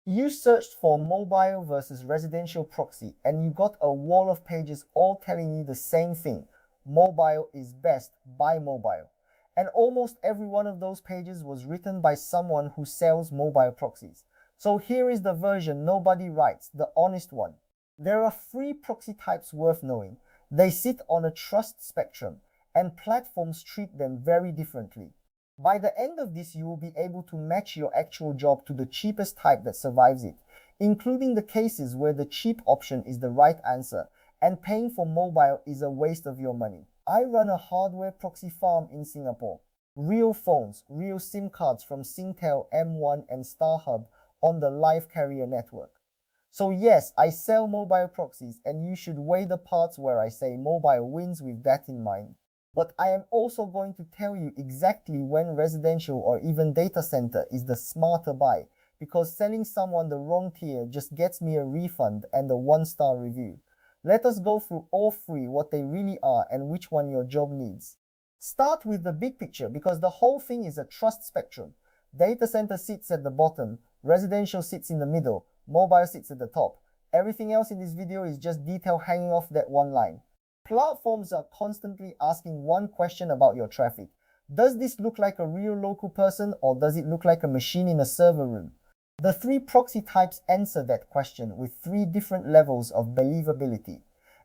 You searched for mobile versus residential proxy and you got a wall of pages all telling you the same thing. Mobile is best, buy mobile. And almost every one of those pages was written by someone who sells mobile proxies. So here is the version nobody writes, the honest one. There are three proxy types worth knowing. They sit on a trust spectrum, and platforms treat them very differently. By the end of this, you will be able to match your actual job to the cheapest type that survives it, including the cases where the cheap option is the right answer and paying for mobile is a waste of your money. I run a hardware proxy farm in Singapore. Real phones, real SIM cards from Singtel, M1 and StarHub on the live carrier network. So yes, I sell mobile proxies and you should weigh the parts where I say mobile wins with that in mind. But I am also going to tell you exactly when residential or even data center is the smarter buy, because selling someone the wrong tier just gets me a refund and a 1-star review. Let us go through all three, what they really are and which one your job needs. Start with the big picture because the whole thing is a trust spectrum. Data center sits at the bottom, residential sits in the middle, mobile sits at the top. Everything else in this video is just detail hanging off that one line. Platforms are constantly asking one question about your traffic. Does this look like a real local person or does it look like a machine in a server room? The three proxy types answer that question with three different levels of believability.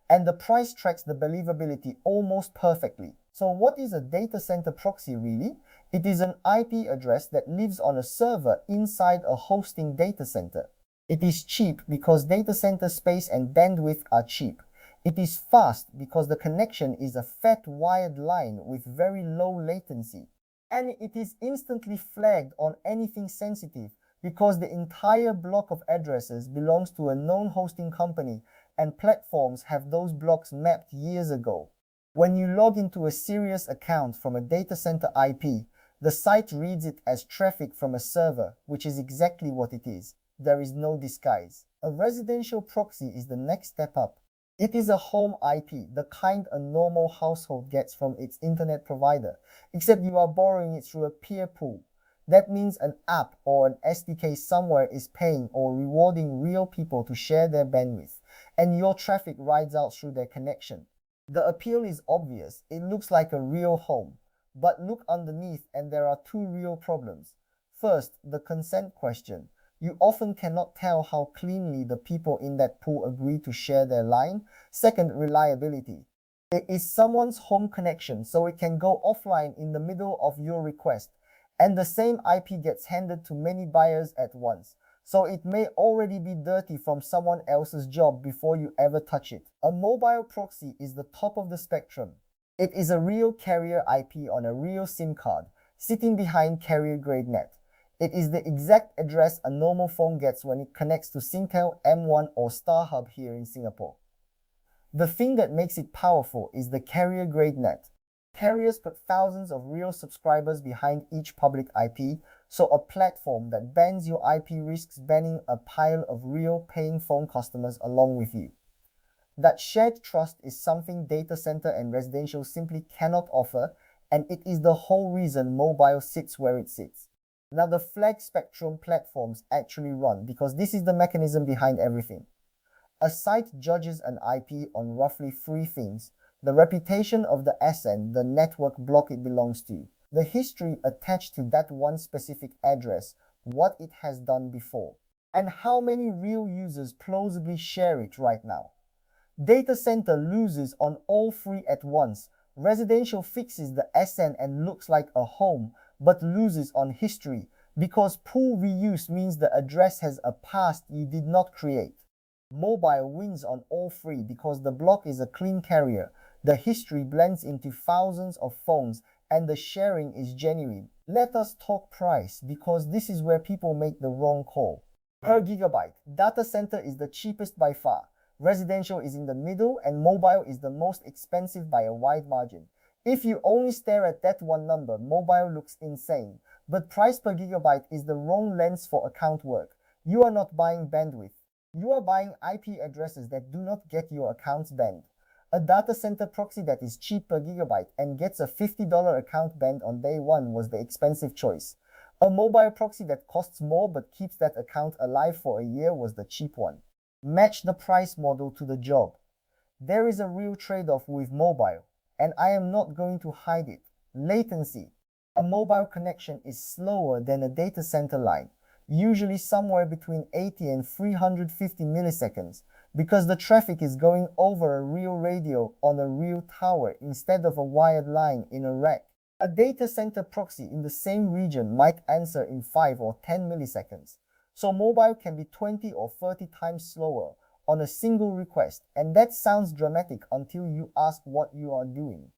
And the price tracks the believability almost perfectly. So what is a data center proxy really? It is an IP address that lives on a server inside a hosting data center. It is cheap because data center space and bandwidth are cheap. It is fast because the connection is a fat wired line with very low latency. And it is instantly flagged on anything sensitive because the entire block of addresses belongs to a known hosting company and platforms have those blocks mapped years ago. When you log into a serious account from a data center IP, the site reads it as traffic from a server, which is exactly what it is. There is no disguise. A residential proxy is the next step up. It is a home IP, the kind a normal household gets from its internet provider, except you are borrowing it through a peer pool. That means an app or an SDK somewhere is paying or rewarding real people to share their bandwidth, and your traffic rides out through their connection. The appeal is obvious, it looks like a real home. But look underneath and there are two real problems. First, the consent question. You often cannot tell how cleanly the people in that pool agree to share their line. Second, reliability. It is someone's home connection, so it can go offline in the middle of your request, and the same IP gets handed to many buyers at once. So it may already be dirty from someone else's job before you ever touch it. A mobile proxy is the top of the spectrum. It is a real carrier IP on a real SIM card, sitting behind carrier-grade net. It is the exact address a normal phone gets when it connects to Singtel, M1 or StarHub here in Singapore. The thing that makes it powerful is the carrier-grade net. Carriers put thousands of real subscribers behind each public IP, so a platform that bans your IP risks banning a pile of real paying phone customers along with you. That shared trust is something data center and residential simply cannot offer, and it is the whole reason mobile sits where it sits. Now the flag spectrum platforms actually run because this is the mechanism behind everything. A site judges an IP on roughly three things: the reputation of the SN, the network block it belongs to, the history attached to that one specific address, what it has done before, and how many real users plausibly share it right now. Data center loses on all three at once. Residential fixes the SN and looks like a home, but loses on history because pool reuse means the address has a past you did not create. Mobile wins on all three because the block is a clean carrier, the history blends into thousands of phones, and the sharing is genuine. Let us talk price because this is where people make the wrong call. Per gigabyte, data center is the cheapest by far. Residential is in the middle and mobile is the most expensive by a wide margin. If you only stare at that one number, mobile looks insane. But price per gigabyte is the wrong lens for account work. You are not buying bandwidth. You are buying IP addresses that do not get your accounts banned. A data center proxy that is cheap per gigabyte and gets a $50 account banned on day one was the expensive choice. A mobile proxy that costs more but keeps that account alive for a year was the cheap one. Match the price model to the job. There is a real trade-off with mobile, and I am not going to hide it. Latency. A mobile connection is slower than a data center line, usually somewhere between 80 and 350 milliseconds, because the traffic is going over a real radio on a real tower instead of a wired line in a rack. A data center proxy in the same region might answer in 5 or 10 milliseconds, so mobile can be 20 or 30 times slower on a single request, and that sounds dramatic until you ask what you are doing.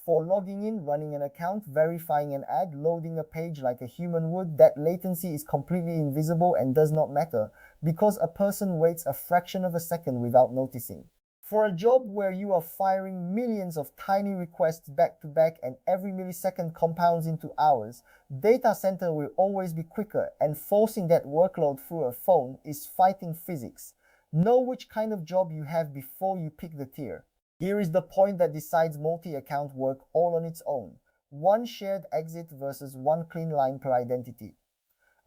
For logging in, running an account, verifying an ad, loading a page like a human would, that latency is completely invisible and does not matter because a person waits a fraction of a second without noticing. For a job where you are firing millions of tiny requests back to back and every millisecond compounds into hours, data center will always be quicker, and forcing that workload through a phone is fighting physics. Know which kind of job you have before you pick the tier. Here is the point that decides multi-account work all on its own. One shared exit versus one clean line per identity.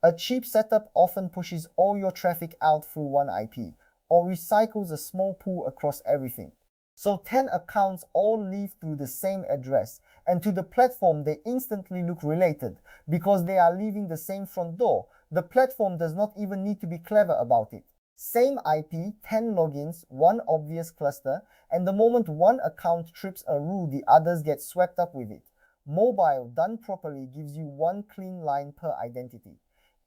A cheap setup often pushes all your traffic out through one IP, or recycles a small pool across everything. So 10 accounts all leave through the same address, and to the platform they instantly look related because they are leaving the same front door. The platform does not even need to be clever about it. Same IP, 10 logins, one obvious cluster, and the moment one account trips a rule, the others get swept up with it. Mobile, done properly, gives you one clean line per identity.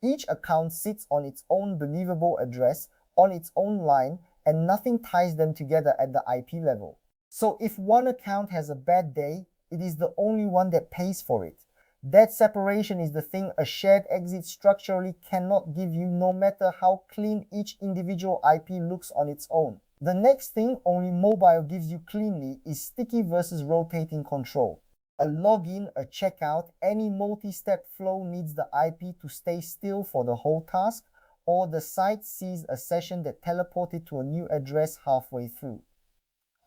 Each account sits on its own believable address, on its own line, and nothing ties them together at the IP level. So if one account has a bad day, it is the only one that pays for it. That separation is the thing a shared exit structurally cannot give you, no matter how clean each individual IP looks on its own. The next thing only mobile gives you cleanly is sticky versus rotating control. A login, a checkout, any multi-step flow needs the IP to stay still for the whole task, or the site sees a session that teleported to a new address halfway through.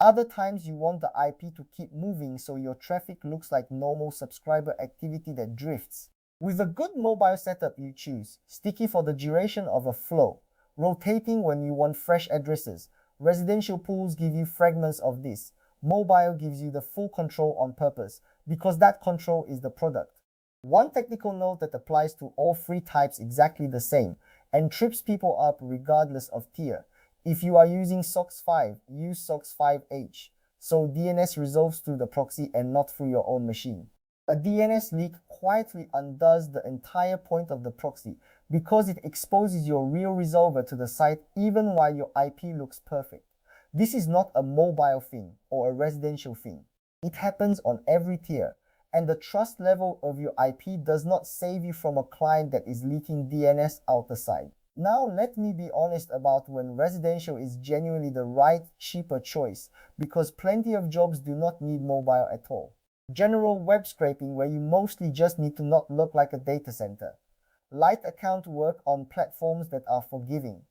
Other times you want the IP to keep moving so your traffic looks like normal subscriber activity that drifts. With a good mobile setup you choose sticky for the duration of a flow, rotating when you want fresh addresses. Residential pools give you fragments of this. Mobile gives you the full control on purpose because that control is the product. One technical note that applies to all three types exactly the same and trips people up regardless of tier. If you are using SOCKS 5, use SOCKS 5H, so DNS resolves through the proxy and not through your own machine. A DNS leak quietly undoes the entire point of the proxy because it exposes your real resolver to the site even while your IP looks perfect. This is not a mobile thing or a residential thing. It happens on every tier, and the trust level of your IP does not save you from a client that is leaking DNS out the side. Now let me be honest about when residential is genuinely the right, cheaper choice, because plenty of jobs do not need mobile at all. General web scraping, where you mostly just need to not look like a data center. Light account work on platforms that are forgiving.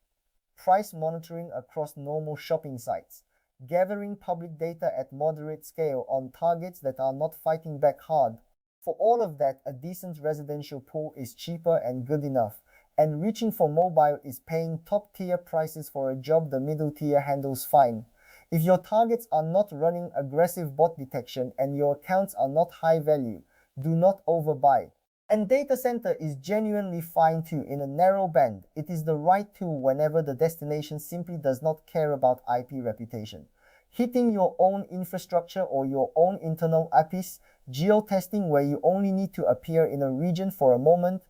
Price monitoring across normal shopping sites. Gathering public data at moderate scale on targets that are not fighting back hard. For all of that, a decent residential pool is cheaper and good enough, and reaching for mobile is paying top-tier prices for a job the middle tier handles fine. If your targets are not running aggressive bot detection and your accounts are not high value, do not overbuy. And data center is genuinely fine too in a narrow band. It is the right tool whenever the destination simply does not care about IP reputation. Hitting your own infrastructure or your own internal IPs, geo-testing where you only need to appear in a region for a moment,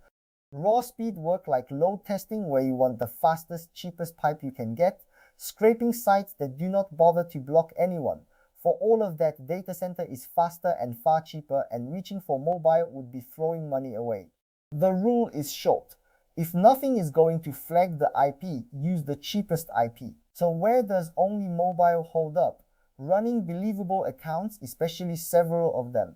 raw speed work like load testing where you want the fastest, cheapest pipe you can get, scraping sites that do not bother to block anyone. For all of that, data center is faster and far cheaper, and reaching for mobile would be throwing money away. The rule is short. If nothing is going to flag the IP, use the cheapest IP. So where does only mobile hold up? Running believable accounts, especially several of them.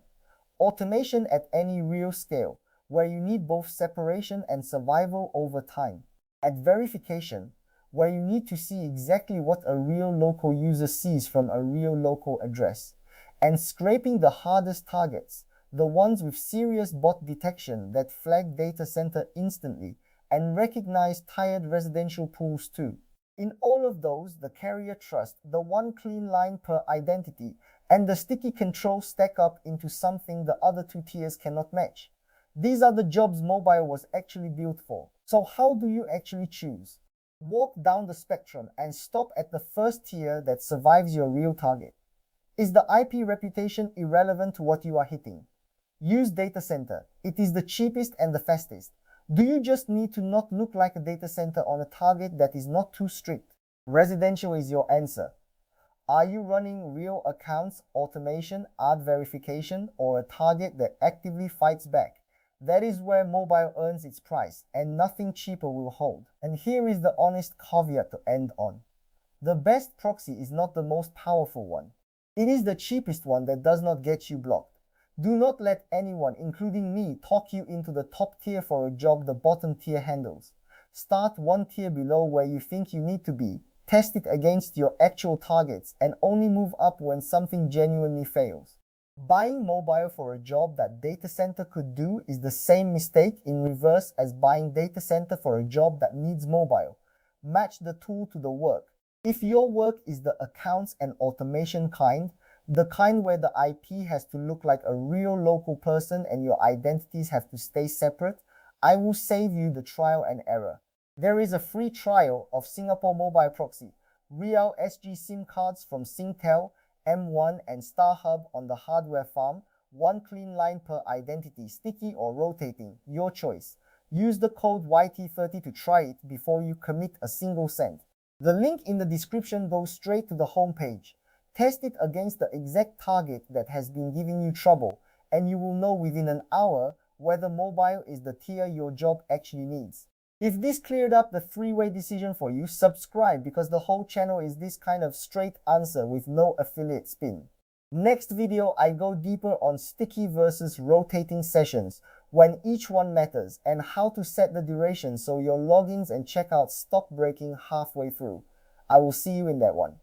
Automation at any real scale, where you need both separation and survival over time. At verification, where you need to see exactly what a real local user sees from a real local address. And scraping the hardest targets, the ones with serious bot detection that flag data center instantly and recognize tired residential pools too. In all of those, the carrier trust, the one clean line per identity, and the sticky control stack up into something the other two tiers cannot match. These are the jobs mobile was actually built for. So how do you actually choose? Walk down the spectrum and stop at the first tier that survives your real target. Is the IP reputation irrelevant to what you are hitting? Use data center. It is the cheapest and the fastest. Do you just need to not look like a data center on a target that is not too strict? Residential is your answer. Are you running real accounts, automation, ad verification, or a target that actively fights back? That is where mobile earns its price, and nothing cheaper will hold. And here is the honest caveat to end on. The best proxy is not the most powerful one. It is the cheapest one that does not get you blocked. Do not let anyone, including me, talk you into the top tier for a job the bottom tier handles. Start one tier below where you think you need to be, test it against your actual targets, and only move up when something genuinely fails. Buying mobile for a job that data center could do is the same mistake in reverse as buying data center for a job that needs mobile. Match the tool to the work. If your work is the accounts and automation kind, the kind where the IP has to look like a real local person and your identities have to stay separate, I will save you the trial and error. There is a free trial of Singapore Mobile Proxy, Real SG SIM cards from Singtel, M1 and StarHub on the hardware farm, one clean line per identity, sticky or rotating, your choice. Use the code YT30 to try it before you commit a single cent. The link in the description goes straight to the homepage. Test it against the exact target that has been giving you trouble, and you will know within an hour whether mobile is the tier your job actually needs. If this cleared up the three-way decision for you, subscribe because the whole channel is this kind of straight answer with no affiliate spin. Next video, I go deeper on sticky versus rotating sessions, when each one matters, and how to set the duration so your logins and checkouts stop breaking halfway through. I will see you in that one.